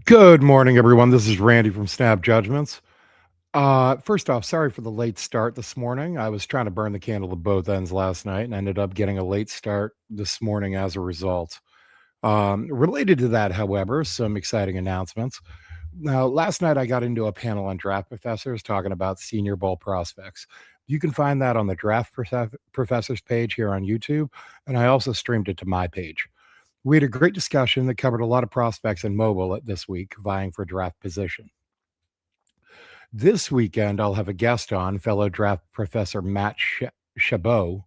Good morning, everyone. This is Randy from Snap Judgments. First off, sorry for the late start this morning. I was trying to burn the candle at both ends last night and ended up getting a late start this morning as a result. Related to that, however, some exciting announcements. Now, last night I got into a panel on draft professors talking about Senior Bowl prospects. You can find that on the Professors page here on YouTube, and I also streamed it to my page. We had a great discussion that covered a lot of prospects in mobile this week vying for draft position. This weekend, I'll have a guest on, fellow draft professor Matt Chabot,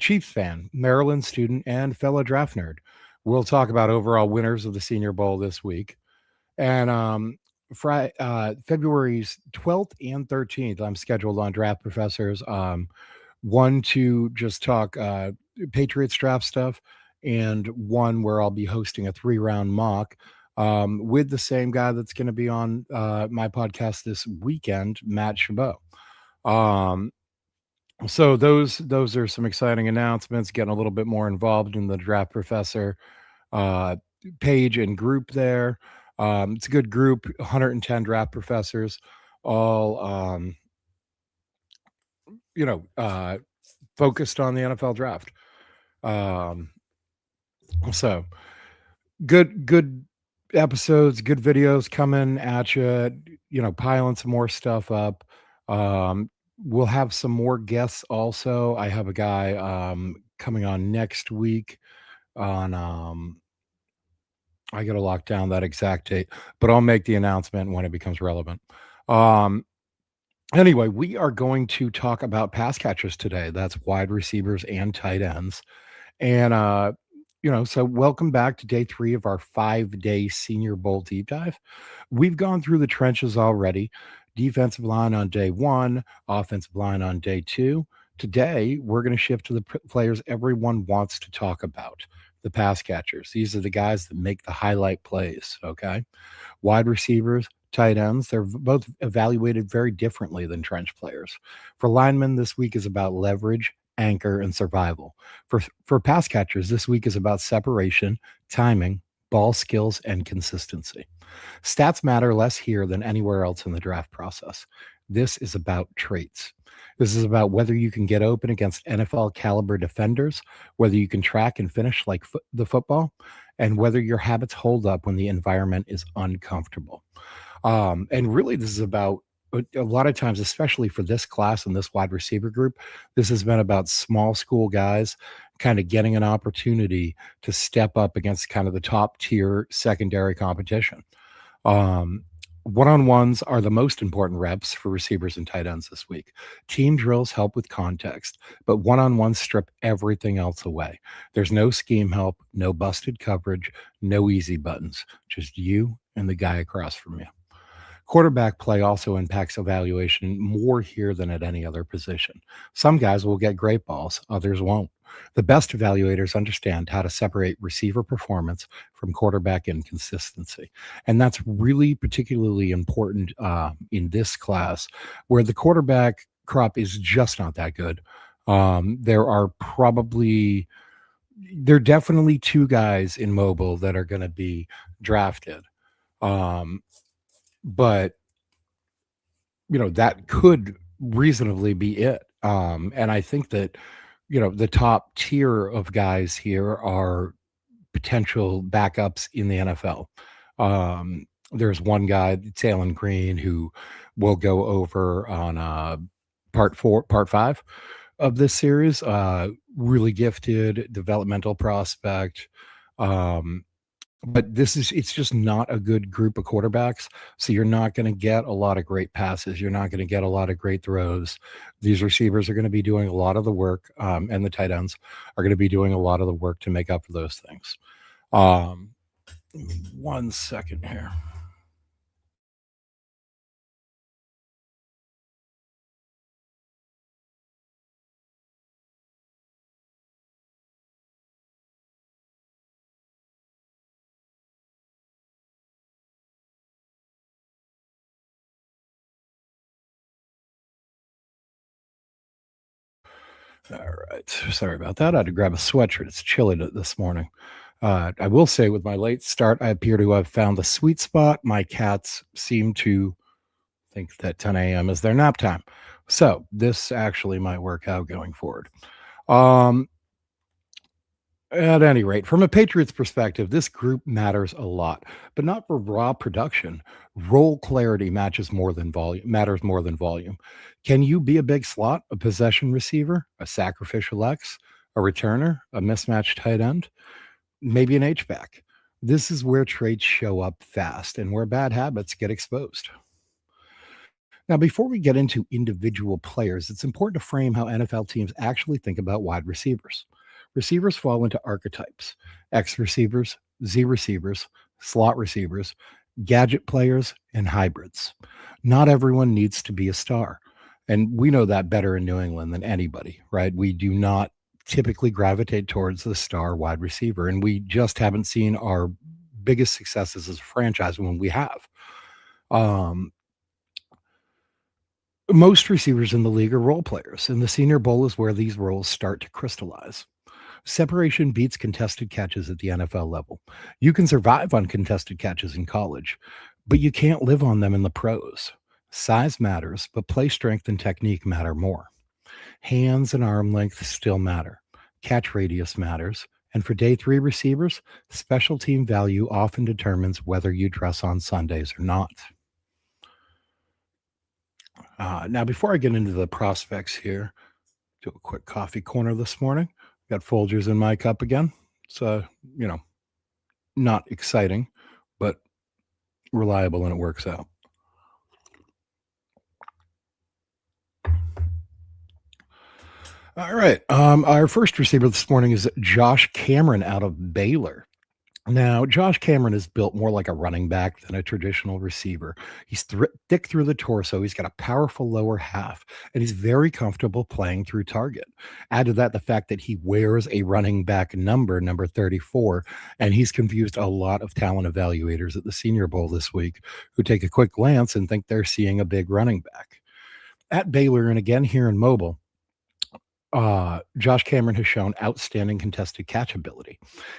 Chiefs fan, Maryland student, and fellow draft nerd. We'll talk about overall winners of the Senior Bowl this week. And February's 12th and 13th, I'm scheduled on Draft Professors. One to just talk Patriots draft stuff, and one where I'll be hosting a 3-round mock with the same guy that's going to be on my podcast this weekend, Matt Chabot. So those are some exciting announcements. Getting a little bit more involved in the Draft Professor page and group there. It's a good group, 110 draft professors, all focused on the NFL draft. So good episodes, good videos coming at you, piling some more stuff up. We'll have some more guests also. I have a guy coming on next week on I got to lock down that exact date, but I'll make the announcement when it becomes relevant. Anyway, we are going to talk about pass catchers today. That's wide receivers and tight ends. And so welcome back to day 3 of our 5-day Senior Bowl deep dive. We've gone through the trenches already. Defensive line on day 1, offensive line on day 2. Today, we're going to shift to the players everyone wants to talk about, the pass catchers. These are the guys that make the highlight plays, okay? Wide receivers, tight ends, they're both evaluated very differently than trench players. For linemen, this week is about leverage, anchor, and survival. For pass catchers, this week is about separation, timing, ball skills, and consistency. Stats matter less here than anywhere else in the draft process. This is about traits. This is about whether you can get open against NFL caliber defenders, whether you can track and finish like the football, and whether your habits hold up when the environment is uncomfortable. And really, this is about a lot of times, especially for this class and this wide receiver group, this has been about small school guys kind of getting an opportunity to step up against kind of the top tier secondary competition. One-on-ones are the most important reps for receivers and tight ends this week. Team drills help with context, but one-on-ones strip everything else away. There's no scheme help, no busted coverage, no easy buttons, just you and the guy across from you. Quarterback play also impacts evaluation more here than at any other position. Some guys will get great balls, others won't. The best evaluators understand how to separate receiver performance from quarterback inconsistency. And that's really particularly important in this class where the quarterback crop is just not that good. There are definitely 2 guys in mobile that are going to be drafted. But that could reasonably be it. And I think that, the top tier of guys here are potential backups in the NFL. There's one guy, Talon Green, who will go over on part 5 of this series. Really gifted developmental prospect. But it's just not a good group of quarterbacks. So you're not going to get a lot of great passes. You're not going to get a lot of great throws. These receivers are going to be doing a lot of the work, and the tight ends are going to be doing a lot of the work to make up for those things. Give me 1 second here. All right. Sorry about that. I had to grab a sweatshirt. It's chilly this morning. I will say with my late start, I appear to have found the sweet spot. My cats seem to think that 10 a.m. is their nap time. So this actually might work out going forward. Um, at any rate, from a Patriots perspective, this group matters a lot, but not for raw production. Role clarity matters more than volume. Can you be a big slot, a possession receiver, a sacrificial X, a returner, a mismatched tight end, maybe an H back? This is where traits show up fast and where bad habits get exposed. Now, before we get into individual players, it's important to frame how NFL teams actually think about wide receivers. Receivers fall into archetypes: X receivers, Z receivers, slot receivers, gadget players, and hybrids. Not everyone needs to be a star. And we know that better in New England than anybody, right? We do not typically gravitate towards the star wide receiver, and we just haven't seen our biggest successes as a franchise when we have. Um, Most receivers in the league are role players, and the Senior Bowl is where these roles start to crystallize. Separation beats contested catches at the NFL level. You can survive on contested catches in college, but you can't live on them in the pros. Size matters, but play strength and technique matter more. Hands and arm length still matter. Catch radius matters. And for day three receivers, special team value often determines whether you dress on Sundays or not. Now, before I get into the prospects here, do a quick coffee corner this morning. Got Folgers in my cup again. It's you know, not exciting, but reliable and it works out. All right. Our first receiver this morning is Josh Cameron out of Baylor. Now, Josh Cameron is built more like a running back than a traditional receiver. He's thick through the torso. He's got a powerful lower half, and he's very comfortable playing through target. Add to that the fact that he wears a running back number 34, and he's confused a lot of talent evaluators at the Senior Bowl this week who take a quick glance and think they're seeing a big running back. At Baylor and again here in Mobile, Josh Cameron has shown outstanding contested catch ability.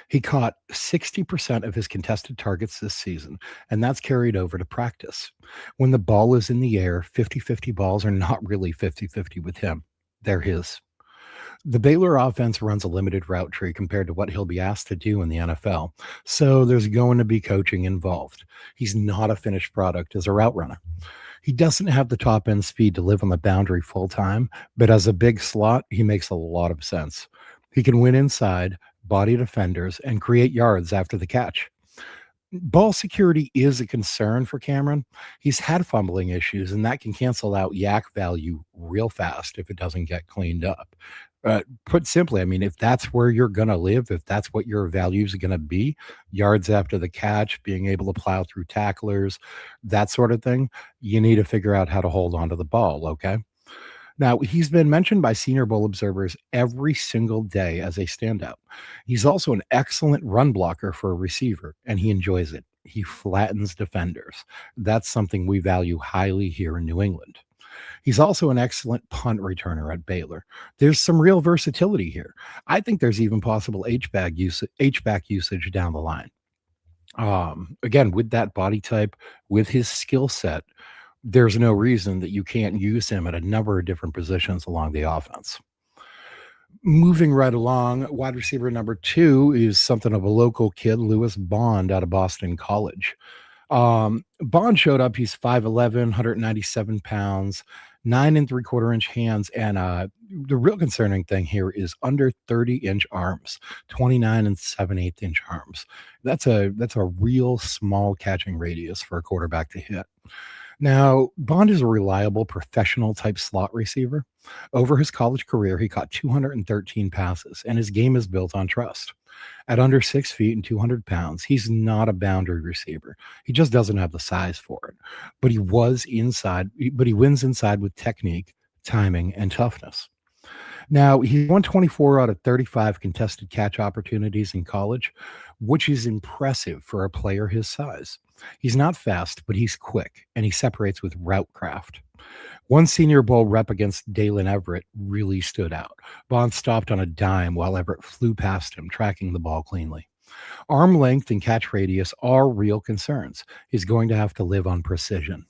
He caught 60% of his contested targets this season, and that's carried over to practice. When the ball is in the air, 50-50 balls are not really 50-50 with him. They're his. The Baylor offense runs a limited route tree compared to what he'll be asked to do in the NFL, so there's going to be coaching involved. He's not a finished product as a route runner. He doesn't have the top end speed to live on the boundary full time, but as a big slot, he makes a lot of sense. He can win inside, body defenders, and create yards after the catch. Ball security is a concern for Cameron. He's had fumbling issues, and that can cancel out yak value real fast if it doesn't get cleaned up. Put simply, I mean, if that's where you're going to live, if that's what your values are going to be, yards after the catch, being able to plow through tacklers, that sort of thing, you need to figure out how to hold on to the ball, okay? Now, he's been mentioned by Senior Bowl observers every single day as a standout. He's also an excellent run blocker for a receiver, and he enjoys it. He flattens defenders. That's something we value highly here in New England. He's also an excellent punt returner at Baylor. There's some real versatility here. I think there's even possible H-back usage down the line. Again, with that body type, with his skill set, there's no reason that you can't use him at a number of different positions along the offense. Moving right along, wide receiver number 2 is something of a local kid, Lewis Bond out of Boston College. Bond showed up. He's 5'11", 197 pounds, 9 3/4 inch hands. And the real concerning thing here is under 30-inch arms, 29 7/8 inch arms. That's a real small catching radius for a quarterback to hit. Now, Bond is a reliable professional type slot receiver. Over his college career, he caught 213 passes, and his game is built on trust. At under 6 feet and 200 pounds, he's not a boundary receiver. He just doesn't have the size for it. But he wins inside with technique, timing, and toughness. Now, he won 24 out of 35 contested catch opportunities in college, which is impressive for a player his size. He's not fast, but he's quick, and he separates with route craft. One Senior Bowl rep against Dalen Everett really stood out. Bond stopped on a dime while Everett flew past him, tracking the ball cleanly. Arm length and catch radius are real concerns. He's going to have to live on precision.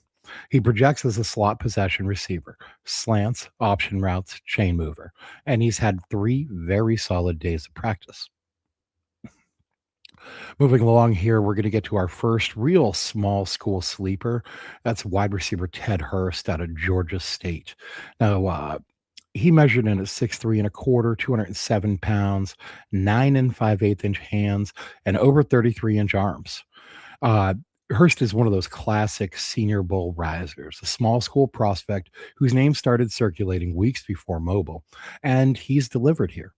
He projects as a slot possession receiver, slants, option routes, chain mover, and he's had 3 very solid days of practice. Moving along here, we're going to get to our first real small school sleeper. That's wide receiver Ted Hurst out of Georgia State. Now, he measured in at 6'3 and a quarter, 207 pounds, 9 and 5/8 inch hands, and over 33-inch arms. Uh, Hurst is one of those classic Senior Bowl risers, a small school prospect whose name started circulating weeks before mobile, and he's delivered here.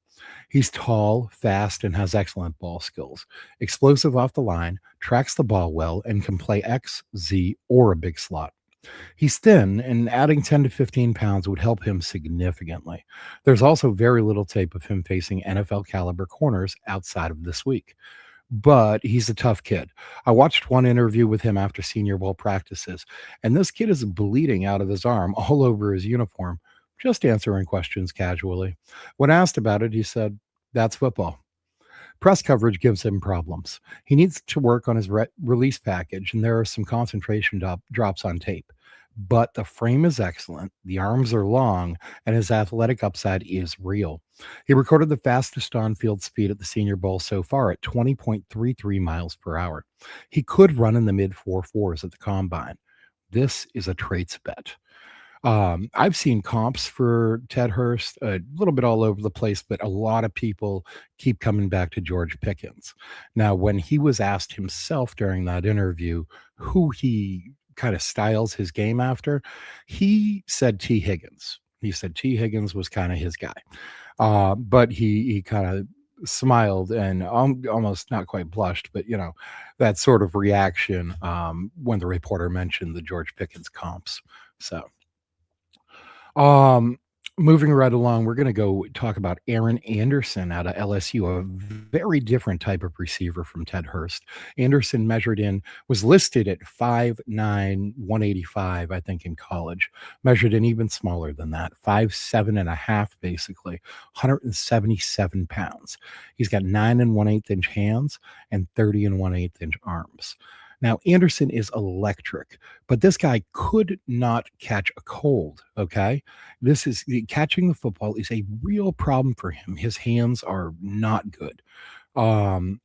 He's tall, fast, and has excellent ball skills. Explosive off the line, tracks the ball well, and can play X, Z, or a big slot. He's thin, and adding 10 to 15 pounds would help him significantly. There's also very little tape of him facing NFL caliber corners outside of this week. But he's a tough kid. I watched one interview with him after Senior Bowl practices, and this kid is bleeding out of his arm all over his uniform, just answering questions casually. When asked about it, he said, "That's football." Press coverage gives him problems. He needs to work on his release package, and there are some concentration drops on tape. But the frame is excellent, the arms are long, and his athletic upside is real. He recorded the fastest on field speed at the Senior Bowl so far at 20.33 miles per hour. He could run in the mid 4.4s at the combine. This is a traits bet. I've seen comps for Ted Hurst a little bit all over the place, but a lot of people keep coming back to George Pickens. Now, when he was asked himself during that interview who he kind of styles his game after, he said T. Higgins. He said T. Higgins was kind of his guy. But he kind of smiled and almost not quite blushed, but that sort of reaction when the reporter mentioned the George Pickens comps. So um, moving right along, we're going to go talk about Aaron Anderson out of LSU, a very different type of receiver from Ted Hurst. Anderson was listed at 5'9", 185, I think, in college. Measured in even smaller than that, 5'7" and a half, basically, 177 pounds. He's got 9 and 1/8 inch hands and 30 and 1/8 inch arms. Now, Anderson is electric, but this guy could not catch a cold. Okay. Catching the football is a real problem for him. His hands are not good. Um,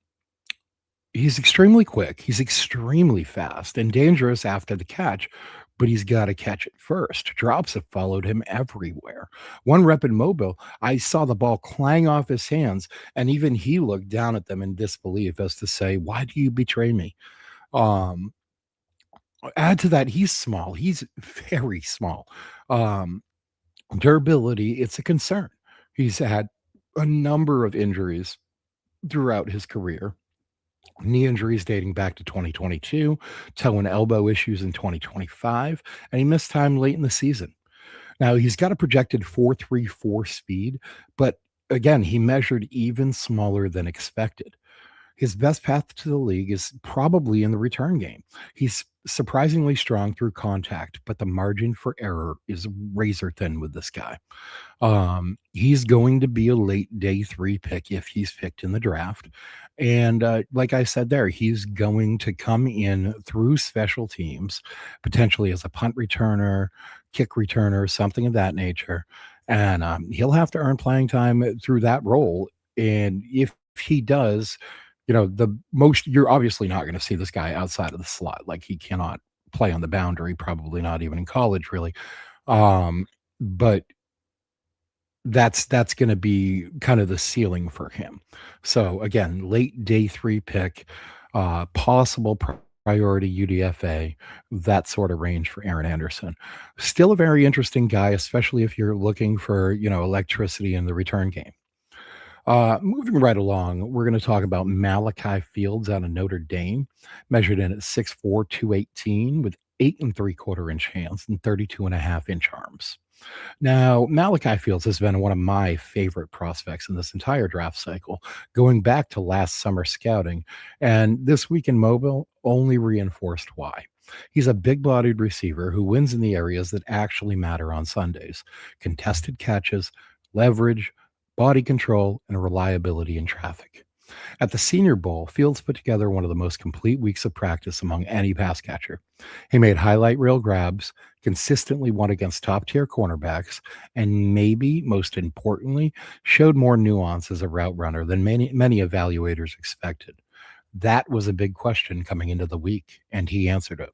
he's extremely quick. He's extremely fast and dangerous after the catch, but he's got to catch it first. Drops have followed him everywhere. One rep in Mobile, I saw the ball clang off his hands, and even he looked down at them in disbelief as to say, "Why do you betray me?" Um, Add to that, he's small. He's very small. Um, Durability, it's a concern. He's had a number of injuries throughout his career. Knee injuries dating back to 2022, toe and elbow issues in 2025, and he missed time late in the season. Now, he's got a projected 4.34 speed, but again, he measured even smaller than expected. His best path to the league is probably in the return game. He's surprisingly strong through contact, but the margin for error is razor thin with this guy. He's going to be a late day 3 pick if he's picked in the draft. And like I said there, he's going to come in through special teams, potentially as a punt returner, kick returner, something of that nature. And he'll have to earn playing time through that role. And if he does, you're obviously not going to see this guy outside of the slot. Like, he cannot play on the boundary, probably not even in college, really. But that's going to be kind of the ceiling for him. So again, late day 3 pick, possible priority UDFA, that sort of range for Aaron Anderson. Still a very interesting guy, especially if you're looking for, electricity in the return game. Moving right along, we're going to talk about Malachi Fields out of Notre Dame, measured in at 6'4", 218, with 8 and 3/4 inch hands and 32 and a half inch arms. Now, Malachi Fields has been one of my favorite prospects in this entire draft cycle, going back to last summer scouting, and this week in Mobile only reinforced why. He's a big-bodied receiver who wins in the areas that actually matter on Sundays: contested catches, leverage, body control, and reliability in traffic. At the Senior Bowl, Fields put together one of the most complete weeks of practice among any pass catcher. He made highlight reel grabs, consistently won against top tier cornerbacks, and maybe most importantly, showed more nuance as a route runner than many evaluators expected. That was a big question coming into the week, and he answered it.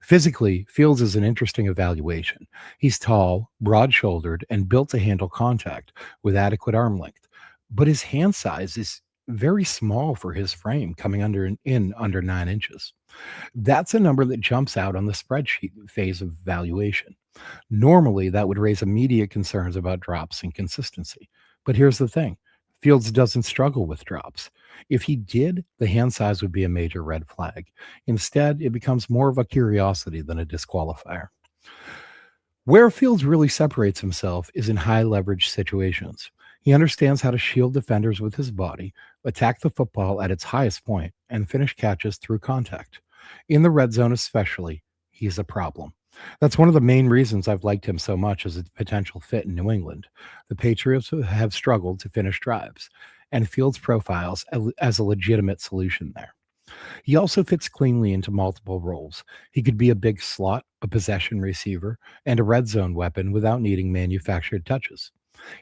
Physically, Fields is an interesting evaluation. He's tall, broad shouldered, and built to handle contact with adequate arm length. But his hand size is very small for his frame, coming under 9 inches. That's a number that jumps out on the spreadsheet phase of evaluation. Normally, that would raise immediate concerns about drops and consistency. But here's the thing: Fields doesn't struggle with drops. If he did, the hand size would be a major red flag. Instead, it becomes more of a curiosity than a disqualifier. Where Fields really separates himself is in high leverage situations. He understands how to shield defenders with his body, attack the football at its highest point, and finish catches through contact. In the red zone, especially, he's a problem. That's one of the main reasons I've liked him so much as a potential fit in New England. The Patriots have struggled to finish drives, and Fields profiles as a legitimate solution there. He also fits cleanly into multiple roles. He could be a big slot, a possession receiver, and a red zone weapon without needing manufactured touches.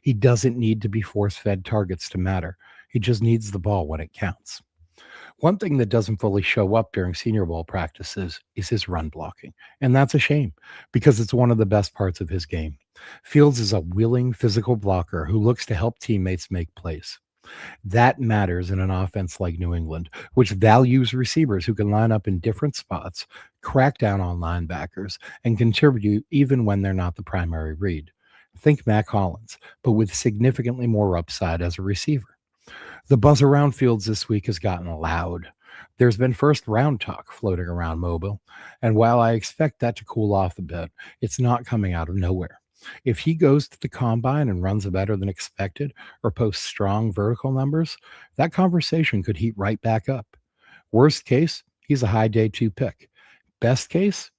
He doesn't need to be force fed targets to matter. He just needs the ball when it counts. One thing that doesn't fully show up during Senior Bowl practices is his run blocking. And that's a shame because it's one of the best parts of his game. Fields is a willing physical blocker who looks to help teammates make plays. That matters in an offense like New England, which values receivers who can line up in different spots, crack down on linebackers, and contribute even when they're not the primary read. Think Mac Hollins, but with significantly more upside as a receiver. The buzz around Fields this week has gotten loud. There's been first round talk floating around Mobile, and while I expect that to cool off a bit, it's not coming out of nowhere. If he goes to the combine and runs better than expected or posts strong vertical numbers, that conversation could heat right back up. Worst case, he's a high day two pick. Best case,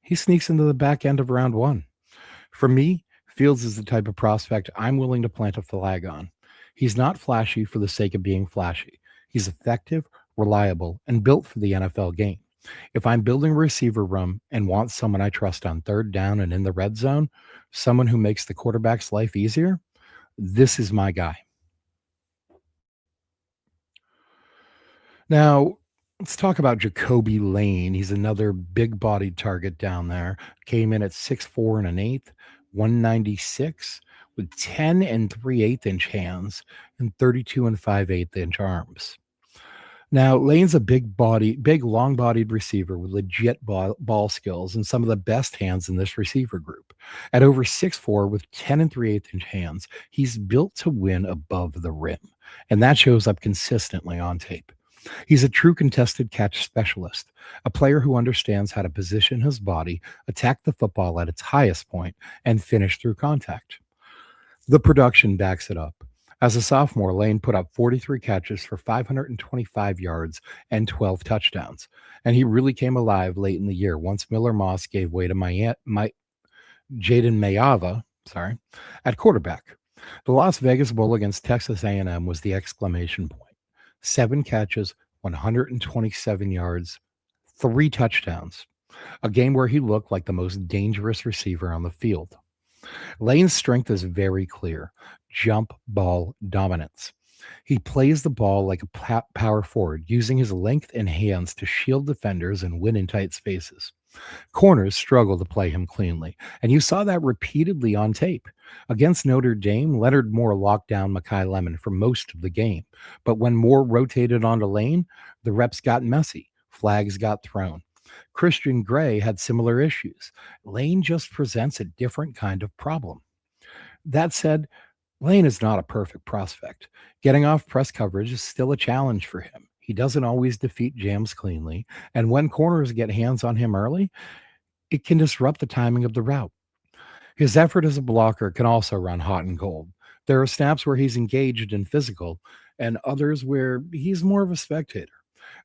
he sneaks into the back end of round one. For me, Fields is the type of prospect I'm willing to plant a flag on. He's not flashy for the sake of being flashy. He's effective, reliable, and built for the NFL game. If I'm building a receiver room and want someone I trust on third down and in the red zone, someone who makes the quarterback's life easier, this is my guy. Now, let's talk about Jacoby Lane. He's another big bodied target down there. Came in at 6'4" and an eighth, 196, with 10 and 3/8 inch hands and 32 and 5/8 inch arms. Now, Lane's a big, long bodied receiver with legit ball skills and some of the best hands in this receiver group. At over 6'4" with 10 and 3/8 inch hands, he's built to win above the rim, and that shows up consistently on tape. He's a true contested catch specialist, a player who understands how to position his body, attack the football at its highest point, and finish through contact. The production backs it up. As a sophomore, Lane put up 43 catches for 525 yards and 12 touchdowns, and he really came alive late in the year once Miller Moss gave way to Jaden Mayava, at quarterback. The Las Vegas Bowl against Texas A&M was the exclamation point. 7 catches, 127 yards, 3 touchdowns. A game where he looked like the most dangerous receiver on the field. Lane's strength is very clear: jump ball dominance. He plays the ball like a power forward, using his length and hands to shield defenders and win in tight spaces. Corners struggle to play him cleanly, and you saw that repeatedly on tape. Against Notre Dame, Leonard Moore locked down Makai Lemon for most of the game, but when Moore rotated onto Lane, the reps got messy. Flags got thrown. Christian Gray had similar issues. Lane just presents a different kind of problem. That said, Lane is not a perfect prospect. Getting off press coverage is still a challenge for him. He doesn't always defeat jams cleanly, and when corners get hands on him early, it can disrupt the timing of the route. His effort as a blocker can also run hot and cold. There are snaps where he's engaged and physical, and others where he's more of a spectator.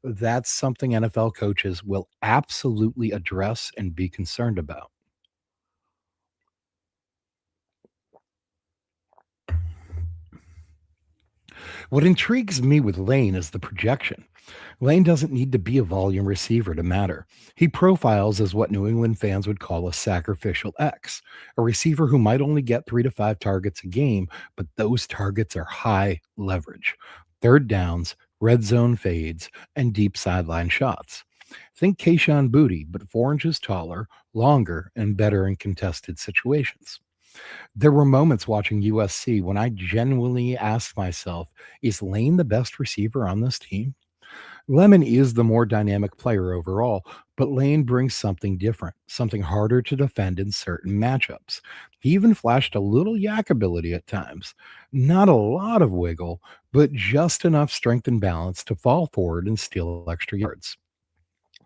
That's something NFL coaches will absolutely address and be concerned about. What intrigues me with Lane is the projection. Lane doesn't need to be a volume receiver to matter. He profiles as what New England fans would call a sacrificial X, a receiver who might only get 3 to 5 targets a game, but those targets are high leverage. Third downs, red zone fades, and deep sideline shots. Think Kayshawn Booty, but 4 inches taller, longer, and better in contested situations. There were moments watching USC when I genuinely asked myself, is Lane the best receiver on this team? Lemon is the more dynamic player overall, but Lane brings something different, something harder to defend in certain matchups. He even flashed a little yak ability at times. Not a lot of wiggle, but just enough strength and balance to fall forward and steal extra yards.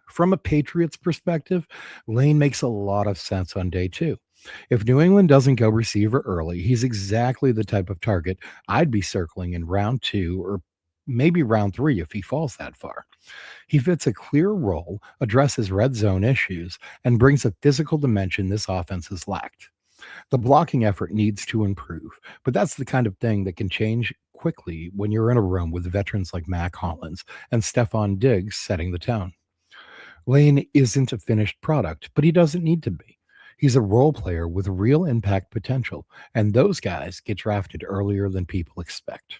From a Patriots perspective, Lane makes a lot of sense on day two. If New England doesn't go receiver early, he's exactly the type of target I'd be circling in round two or maybe round three if he falls that far. He fits a clear role, addresses red zone issues, and brings a physical dimension this offense has lacked. The blocking effort needs to improve, but that's the kind of thing that can change quickly when you're in a room with veterans like Mac Hollins and Stephon Diggs setting the tone. Lane isn't a finished product, but he doesn't need to be. He's a role player with real impact potential, and those guys get drafted earlier than people expect.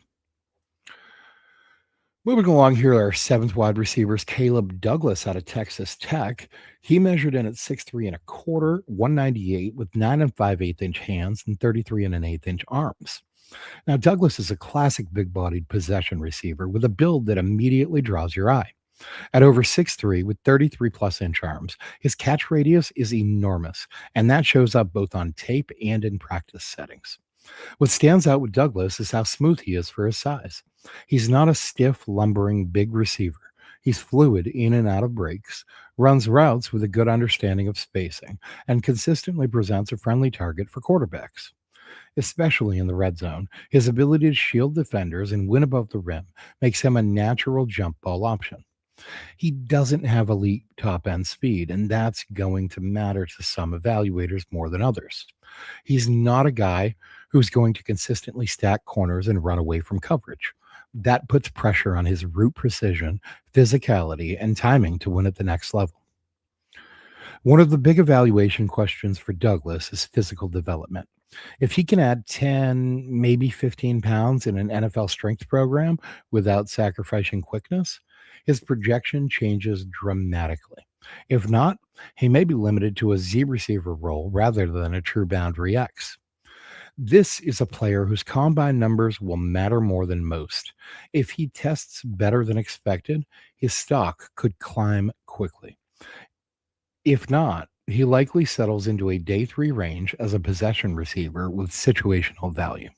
Moving along here, our seventh wide receiver is Caleb Douglas out of Texas Tech. He measured in at 6'3 and a quarter, 198 with 9 5/8 inch hands and 33 and an eighth inch arms. Now, Douglas is a classic big bodied possession receiver with a build that immediately draws your eye. At over 6'3 with 33 plus inch arms, his catch radius is enormous, and that shows up both on tape and in practice settings. What stands out with Douglas is how smooth he is for his size. He's not a stiff, lumbering big receiver. He's fluid in and out of breaks, runs routes with a good understanding of spacing, and consistently presents a friendly target for quarterbacks. Especially in the red zone, his ability to shield defenders and win above the rim makes him a natural jump ball option. He doesn't have elite top end speed, and that's going to matter to some evaluators more than others. He's not a guy who's going to consistently stack corners and run away from coverage. That puts pressure on his route precision, physicality, and timing to win at the next level. One of the big evaluation questions for Douglas is physical development. If he can add 10, maybe 15 pounds in an NFL strength program without sacrificing quickness, his projection changes dramatically. If not, he may be limited to a Z receiver role rather than a true boundary X. This is a player whose combine numbers will matter more than most. If he tests better than expected, his stock could climb quickly. If not, he likely settles into a day three range as a possession receiver with situational value.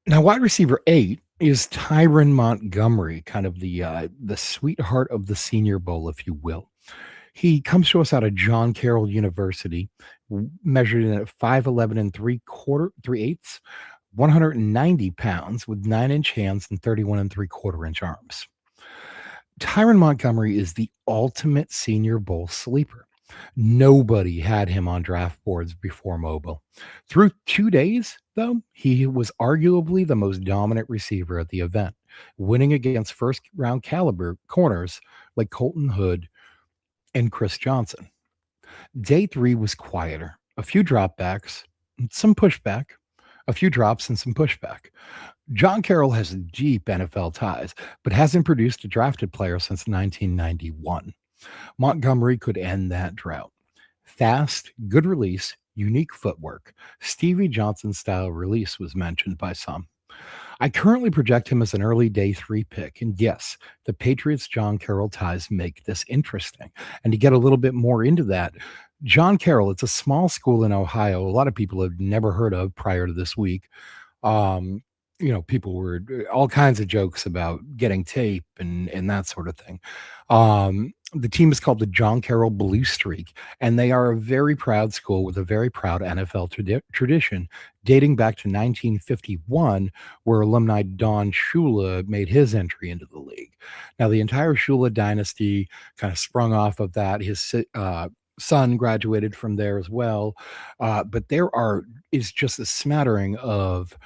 Now, wide receiver 8 is Tyren Montgomery, kind of the sweetheart of the Senior Bowl, if you will. He comes to us out of John Carroll University, measured in at 5'11 and 3/4, 3/8, 190 pounds with 9 inch hands and 31 and 3/4 inch arms. Tyron Montgomery is the ultimate Senior Bowl sleeper. Nobody had him on draft boards before mobile. Through 2 days, though, he was arguably the most dominant receiver at the event, winning against first round caliber corners like Colton Hood and Chris Johnson. Day three was quieter. A few dropbacks, some pushback, a few drops, and some pushback. John Carroll has deep NFL ties, but hasn't produced a drafted player since 1991. Montgomery could end that drought. Fast, good release, unique footwork. Stevie Johnson style release was mentioned by some. I currently project him as an early day three pick. And yes, the Patriots' John Carroll ties make this interesting. And to get a little bit more into that, John Carroll, it's a small school in Ohio. A lot of people have never heard of prior to this week. Um, People were all kinds of jokes about getting tape and that sort of thing. The team is called the John Carroll Blue Streak, and they are a very proud school with a very proud NFL tradition dating back to 1951, where alumni Don Shula made his entry into the league. Now, the entire Shula dynasty kind of sprung off of that. His son graduated from there as well, but is just a smattering of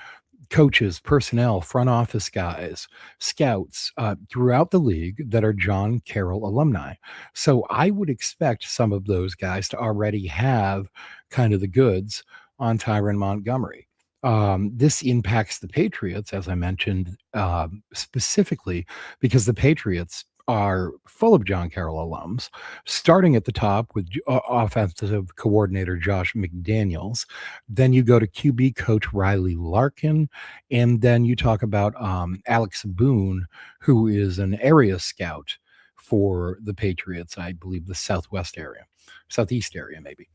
coaches, personnel, front office guys, scouts throughout the league that are John Carroll alumni. So I would expect some of those guys to already have kind of the goods on Tyren Montgomery. This impacts the Patriots, as I mentioned, specifically because the Patriots are full of John Carroll alums, starting at the top with offensive coordinator Josh McDaniels. Then you go to QB coach Riley Larkin, and then you talk about Alex Boone, who is an area scout for the Patriots, I believe the southeast area, maybe.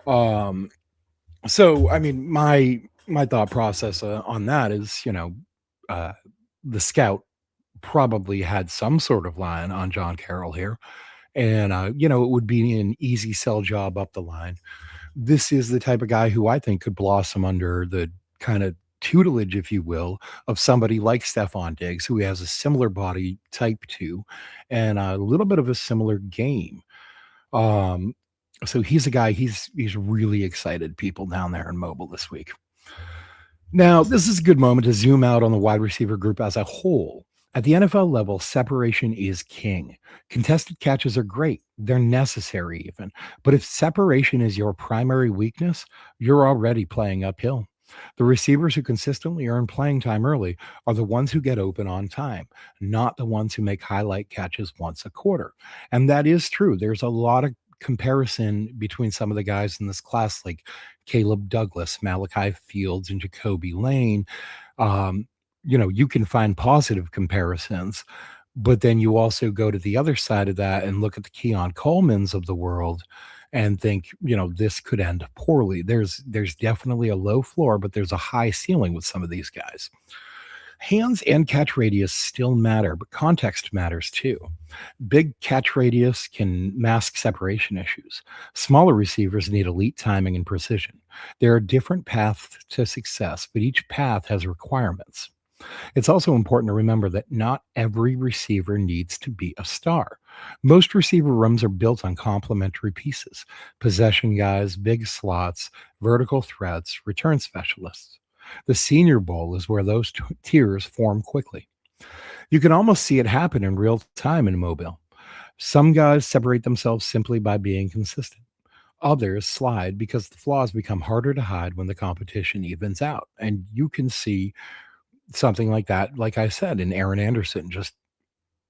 Um, so, I mean, my thought process on that is, uh, the scout probably had some sort of line on John Carroll here, and it would be an easy sell job up the line. This is the type of guy who I think could blossom under the kind of tutelage, if you will, of somebody like Stephon Diggs, who has a similar body type to, and a little bit of a similar game. Um, so he's a guy. He's really excited people down there in Mobile this week. Now, this is a good moment to zoom out on the wide receiver group as a whole. At the NFL level, separation is king. Contested catches are great. They're necessary, even. But if separation is your primary weakness, you're already playing uphill. The receivers who consistently earn playing time early are the ones who get open on time, not the ones who make highlight catches once a quarter. And that is true. There's a lot of comparison between some of the guys in this class, like Caleb Douglas, Malachi Fields, and Jacoby Lane. Um, you can find positive comparisons, but then you also go to the other side of that and look at the Keon Colemans of the world and think, this could end poorly. There's definitely a low floor, but there's a high ceiling with some of these guys. Hands and catch radius still matter, but context matters too. Big catch radius can mask separation issues. Smaller receivers need elite timing and precision. There are different paths to success, but each path has requirements. It's also important to remember that not every receiver needs to be a star. Most receiver rooms are built on complementary pieces: possession guys, big slots, vertical threats, return specialists. The Senior Bowl is where those tiers form quickly. You can almost see it happen in real time in Mobile. Some guys separate themselves simply by being consistent. Others slide because the flaws become harder to hide when the competition evens out. And you can see something like that, like I said, in Aaron Anderson, just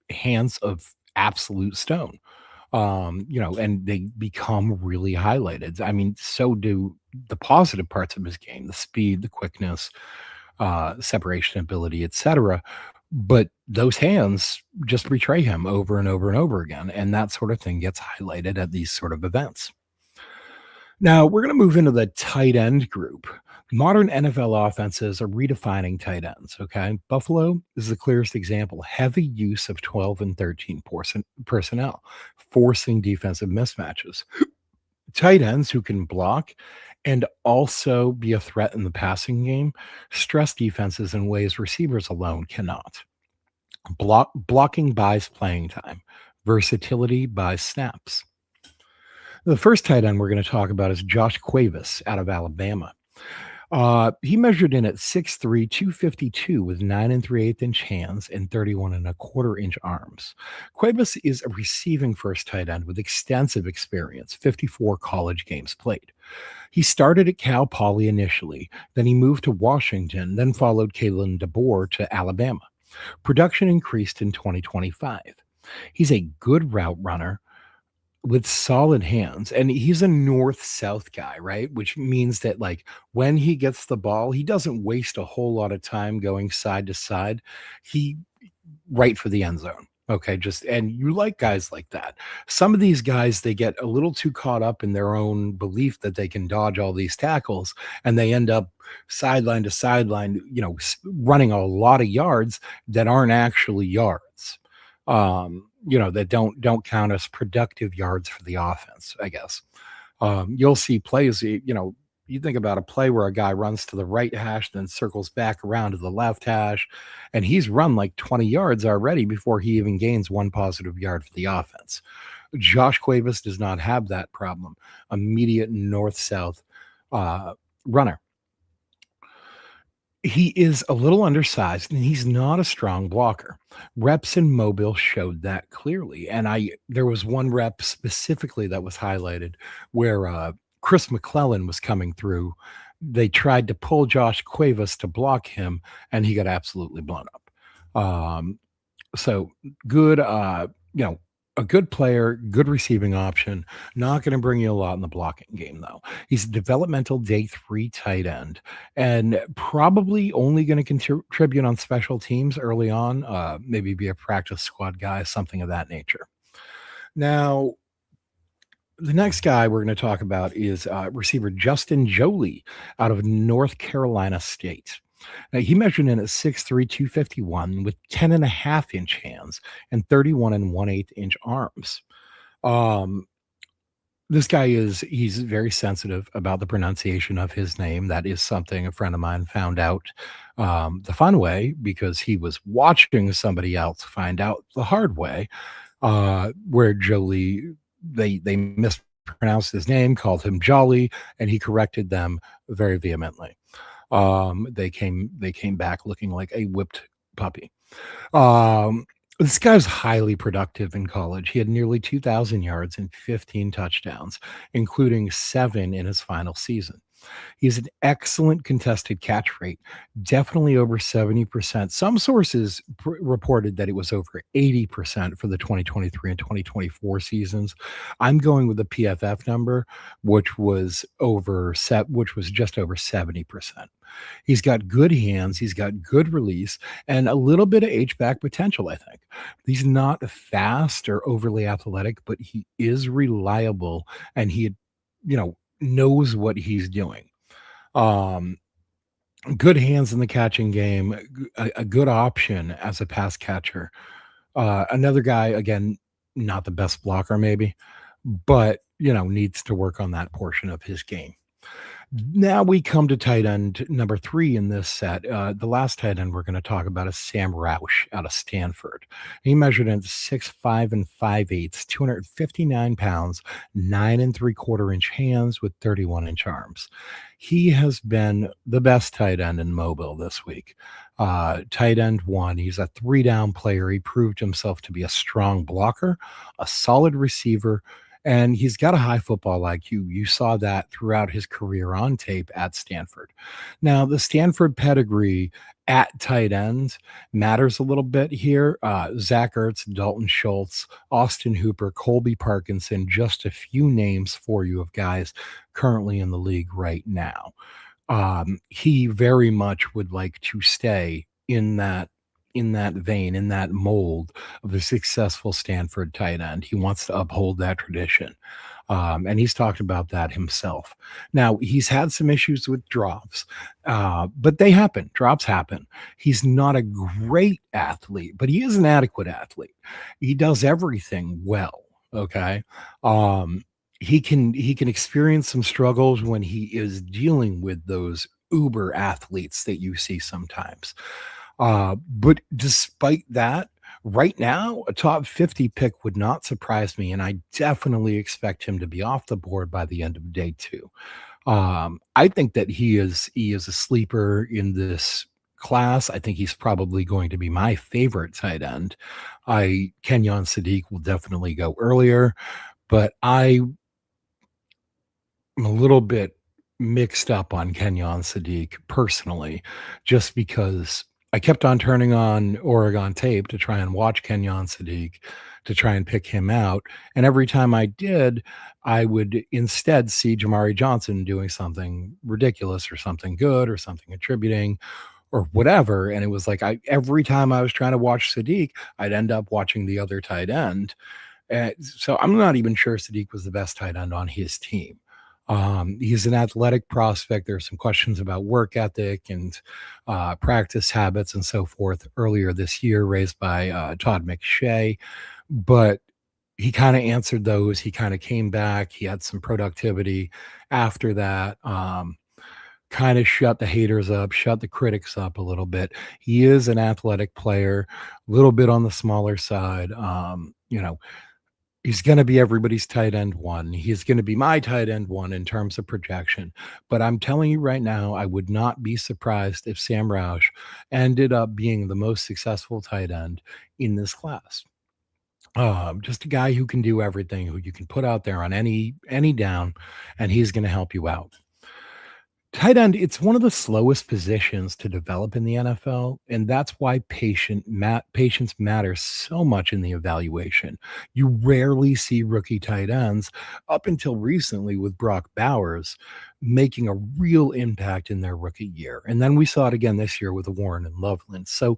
hands of absolute stone. And they become really highlighted. I mean, so do the positive parts of his game, the speed, the quickness, separation ability, etc. But those hands just betray him over and over and over again. And that sort of thing gets highlighted at these sort of events. Now, we're going to move into the tight end group. Modern NFL offenses are redefining tight ends, okay? Buffalo is the clearest example. Heavy use of 12 and 13 personnel, forcing defensive mismatches. Tight ends who can block and also be a threat in the passing game stress defenses in ways receivers alone cannot. Blocking buys playing time. Versatility buys snaps. The first tight end we're going to talk about is Josh Cuevas out of Alabama. He measured in at 6'3", 252 with 9 3/8 inch hands and 31 1/4 inch arms. Cuevas is a receiving first tight end with extensive experience, 54 college games played. He started at Cal Poly initially, then he moved to Washington, then followed Kalen DeBoer to Alabama. Production increased in 2025. He's a good route runner with solid hands, and he's a north-south guy, right? Which means that, like, when he gets the ball, he doesn't waste a whole lot of time going side to side. He right for the end zone. Okay, and you like guys like that. Some of these guys, they get a little too caught up in their own belief that they can dodge all these tackles, and they end up sideline to sideline, running a lot of yards that aren't actually yards. That don't count as productive yards for the offense, I guess. You'll see plays, you think about a play where a guy runs to the right hash, then circles back around to the left hash, and he's run like 20 yards already before he even gains one positive yard for the offense. Josh Cuevas does not have that problem. Immediate north-south runner. He is a little undersized and he's not a strong blocker. Reps in Mobile showed that clearly. And there was one rep specifically that was highlighted where Chris McClellan was coming through. They tried to pull Josh Cuevas to block him, and he got absolutely blown up. So good, a good player, good receiving option. Not going to bring you a lot in the blocking game, though. He's a developmental day three tight end and probably only going to contribute on special teams early on, maybe be a practice squad guy, something of that nature. Now, the next guy we're going to talk about is receiver Justin Joly out of North Carolina State. Now, he measured in at 6'3", 251 with 10.5-inch hands and 31 and 1/8 inch arms. Um, this guy he's very sensitive about the pronunciation of his name. That is something a friend of mine found out the fun way because he was watching somebody else find out the hard way, where Jolie they mispronounced his name, called him Jolly, and he corrected them very vehemently. They came back looking like a whipped puppy. This guy's highly productive in college. He had nearly 2,000 yards and 15 touchdowns, including 7 in his final season. He's an excellent contested catch rate, definitely over 70%. Some sources reported that it was over 80% for the 2023 and 2024 seasons. I'm going with the PFF number, which was just over 70%. He's got good hands, he's got good release, and a little bit of H-back potential, I think. He's not fast or overly athletic, but he is reliable, and knows what he's doing. Um, Good hands in the catching game, a good option as a pass catcher. Another guy, again, not the best blocker, maybe, but needs to work on that portion of his game. Now we come to tight end number 3 in this set. The last tight end we're going to talk about is Sam Roush out of Stanford. He measured in 6'5" and 5/8, 259 pounds, 9 3/4 inch hands with 31-inch arms. He has been the best tight end in Mobile this week. Tight end 1. He's a 3-down player. He proved himself to be a strong blocker, a solid receiver, and he's got a high football IQ. You saw that throughout his career on tape at Stanford. Now, the Stanford pedigree at tight end matters a little bit here. Zach Ertz, Dalton Schultz, Austin Hooper, Colby Parkinson, just a few names for you of guys currently in the league right now. He very much would like to stay in that vein, in that mold of a successful Stanford tight end. He wants to uphold that tradition. And he's talked about that himself. Now, he's had some issues with drops, but they happen. Drops happen. He's not a great athlete, but he is an adequate athlete. He does everything well. Okay. He can experience some struggles when he is dealing with those uber athletes that you see sometimes. But despite that, right now, a top 50 pick would not surprise me, and I definitely expect him to be off the board by the end of day 2. I think that he is a sleeper in this class. I think he's probably going to be my favorite tight end. Kenyon Sadiq will definitely go earlier, but I'm a little bit mixed up on Kenyon Sadiq personally, just because I kept on turning on Oregon tape to try and watch Kenyon Sadiq to try and pick him out. And every time I did, I would instead see Jamari Johnson doing something ridiculous or something good or something attributing or whatever. And it was like every time I was trying to watch Sadiq, I'd end up watching the other tight end. So I'm not even sure Sadiq was the best tight end on his team. He's an athletic prospect. There's some questions about work ethic and practice habits and so forth earlier this year raised by Todd McShay, but he kind of answered those. He kind of came back. He had some productivity after that. Kind of shut the haters up, shut the critics up a little bit. He is an athletic player, a little bit on the smaller side. He's gonna be everybody's tight end one. He's gonna be my tight end one in terms of projection. But I'm telling you right now, I would not be surprised if Sam Roush ended up being the most successful tight end in this class. Just a guy who can do everything, who you can put out there on any down, and he's gonna help you out. Tight end, it's one of the slowest positions to develop in the NFL, and that's why patience matters so much in the evaluation. You rarely see rookie tight ends up until recently with Brock Bowers making a real impact in their rookie year. And then we saw it again this year with Warren and Loveland. So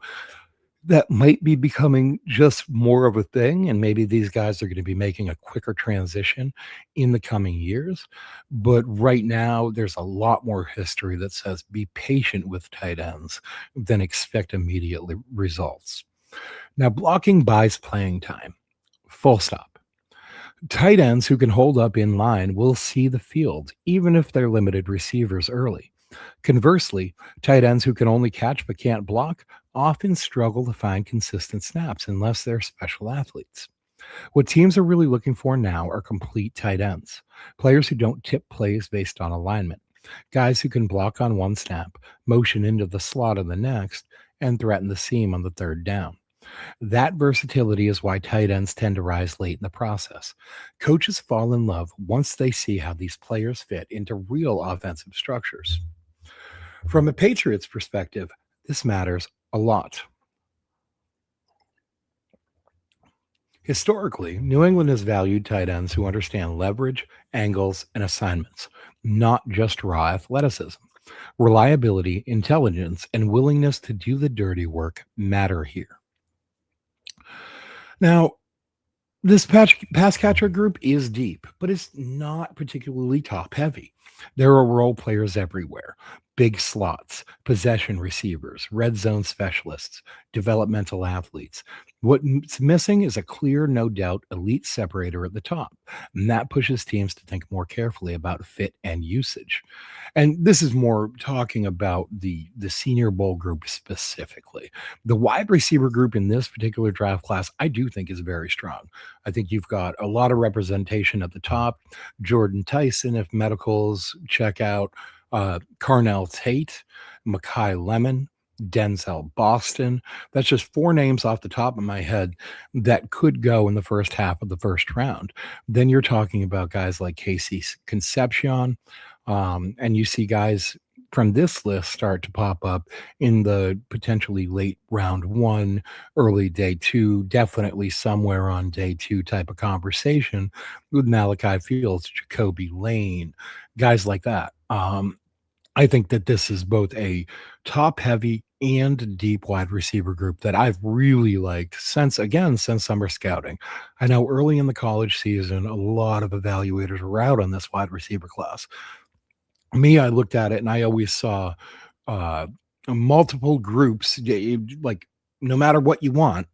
that might be becoming just more of a thing, and maybe these guys are gonna be making a quicker transition in the coming years, but right now, there's a lot more history that says be patient with tight ends than expect immediate results. Now, blocking buys playing time, full stop. Tight ends who can hold up in line will see the field, even if they're limited receivers early. Conversely, tight ends who can only catch but can't block often struggle to find consistent snaps unless they're special athletes. What teams are really looking for now are complete tight ends, players who don't tip plays based on alignment, guys who can block on one snap, motion into the slot on the next, and threaten the seam on the third down. That versatility is why tight ends tend to rise late in the process. Coaches fall in love once they see how these players fit into real offensive structures. From a Patriots perspective, this matters a lot. Historically, New England has valued tight ends who understand leverage, angles, and assignments, not just raw athleticism. Reliability, intelligence, and willingness to do the dirty work matter here. Now, this pass catcher group is deep, but it's not particularly top heavy. There are role players everywhere, big slots, possession receivers, red zone specialists, developmental athletes. What's missing is a clear, no doubt, elite separator at the top. And that pushes teams to think more carefully about fit and usage. And this is more talking about the Senior Bowl group specifically. The wide receiver group in this particular draft class, I do think is very strong. I think you've got a lot of representation at the top. Jordan Tyson, if medicals check out, Carnell Tate, Makai Lemon, Denzel Boston. That's just four names off the top of my head that could go in the first half of the first round. Then you're talking about guys like Casey Concepcion, and you see guys from this list start to pop up in the potentially late round one, early day two, definitely somewhere on day two type of conversation with Malachi Fields, Jacoby Lane, guys like that. I think that this is both a top heavy and deep wide receiver group that I've really liked since summer scouting. I know early in the college season, a lot of evaluators were out on this wide receiver class. Me, I looked at it and I always saw uh, multiple groups, like no matter what you want,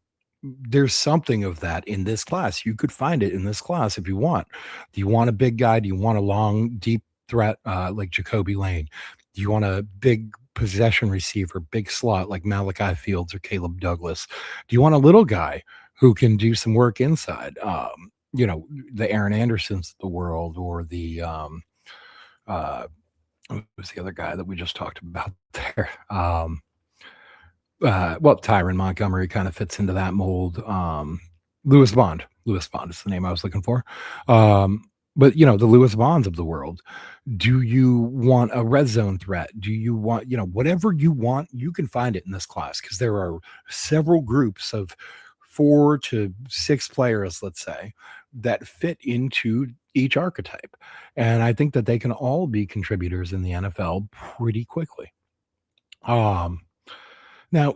there's something of that in this class. You could find it in this class if you want. Do you want a big guy? Do you want a long, deep threat like Jacoby Lane? Do you want a big possession receiver, big slot like Malachi Fields or Caleb Douglas? Do you want a little guy who can do some work inside? The Aaron Andersons of the world, or the uh, who was the other guy that we just talked about there? Tyren Montgomery kind of fits into that mold. Lewis Bond is the name I was looking for. But the Lewis Bonds of the world. Do you want a red zone threat? Do you want, whatever you want, you can find it in this class, because there are several groups of 4 to 6 players, let's say, that fit into each archetype. And I think that they can all be contributors in the NFL pretty quickly. Um, Now,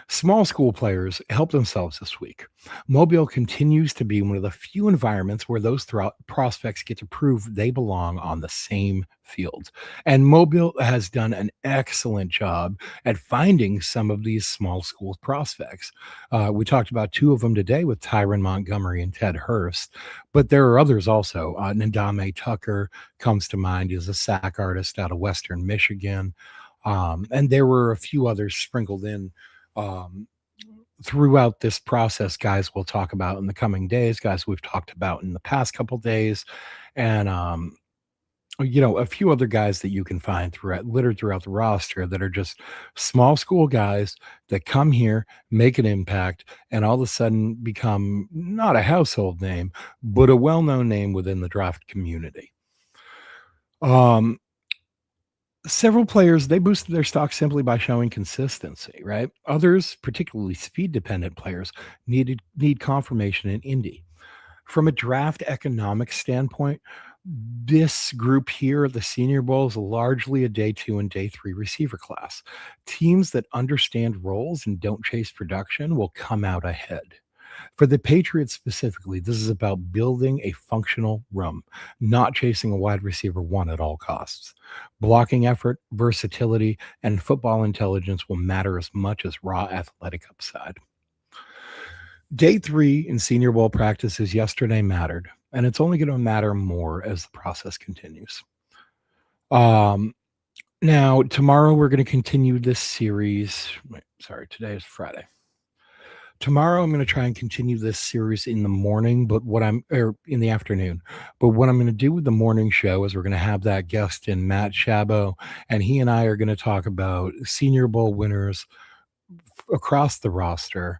small school players help themselves this week. Mobile continues to be one of the few environments where those prospects get to prove they belong on the same field. And Mobile has done an excellent job at finding some of these small school prospects. We talked about 2 of them today with Tyren Montgomery and Ted Hurst, but there are others also. Ndame Tucker comes to mind. He's a sack artist out of Western Michigan. And there were a few others sprinkled in. Um, throughout this process, guys we'll talk about in the coming days, guys we've talked about in the past couple days, and a few other guys that you can find littered throughout the roster that are just small school guys that come here, make an impact, and all of a sudden become not a household name, but a well-known name within the draft community. Um, Several players, they boosted their stock simply by showing consistency, right? Others, particularly speed-dependent players, need confirmation in Indy. From a draft economic standpoint, this group here, the Senior Bowl, is largely a day 2 and day 3 receiver class. Teams that understand roles and don't chase production will come out ahead. For the Patriots specifically, this is about building a functional room, not chasing a wide receiver one at all costs. Blocking effort, versatility, and football intelligence will matter as much as raw athletic upside. Day 3 in Senior Bowl practices yesterday mattered, and it's only going to matter more as the process continues. Now, tomorrow we're going to continue this series. Today is Friday. Tomorrow I'm going to try and continue this series in the morning, in the afternoon. But what I'm going to do with the morning show is we're going to have that guest in, Matt Chabot, and he and I are going to talk about Senior Bowl winners across the roster,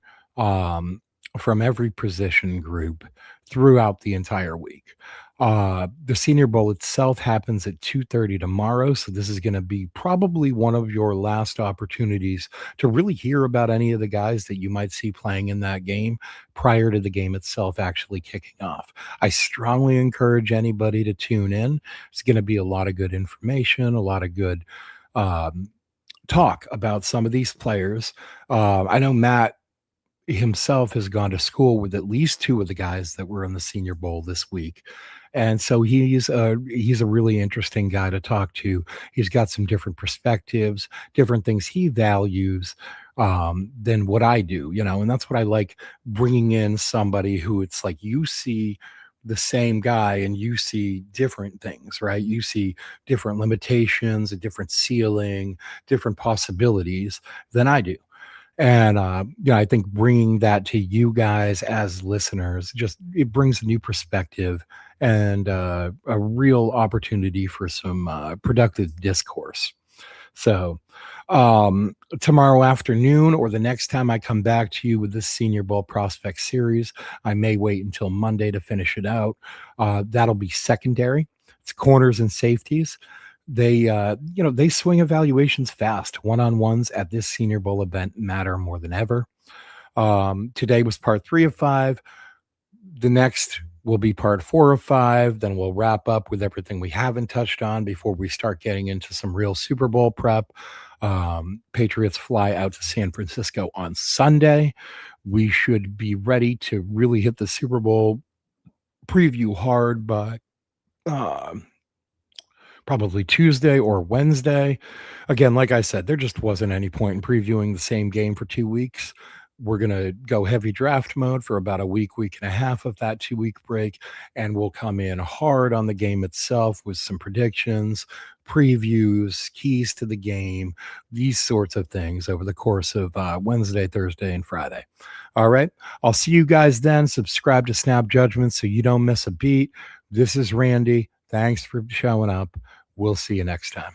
from every position group throughout the entire week. The Senior Bowl itself happens at 2:30 tomorrow, so this is going to be probably one of your last opportunities to really hear about any of the guys that you might see playing in that game prior to the game itself actually kicking off. I strongly encourage anybody to tune in. It's going to be a lot of good information, a lot of good talk about some of these players. I know Matt himself has gone to school with at least 2 of the guys that were in the Senior Bowl this week. And so he's a really interesting guy to talk to. He's got some different perspectives, different things he values than what I do, and that's what I like, bringing in somebody who it's like you see the same guy and you see different things, right? You see different limitations, a different ceiling, different possibilities than I do. And, I think bringing that to you guys as listeners, it brings a new perspective and a real opportunity for some productive discourse. So, tomorrow afternoon or the next time I come back to you with this Senior Bowl prospect series, I may wait until Monday to finish it out. That'll be secondary. It's corners and safeties. They swing evaluations fast. One-on-ones at this Senior Bowl event matter more than ever. Today was part 3 of 5. The next will be part 4 of 5. Then we'll wrap up with everything we haven't touched on before we start getting into some real Super Bowl prep. Patriots fly out to San Francisco on Sunday. We should be ready to really hit the Super Bowl preview hard by probably Tuesday or Wednesday. Again, like I said, there just wasn't any point in previewing the same game for 2 weeks. We're going to go heavy draft mode for about a week and a half of that 2-week break, and we'll come in hard on the game itself with some predictions, previews, keys to the game, these sorts of things over the course of Wednesday, Thursday, and Friday. All right. I'll see you guys then. Subscribe to Snap Judgment so you don't miss a beat. This is Randy. Thanks for showing up. We'll see you next time.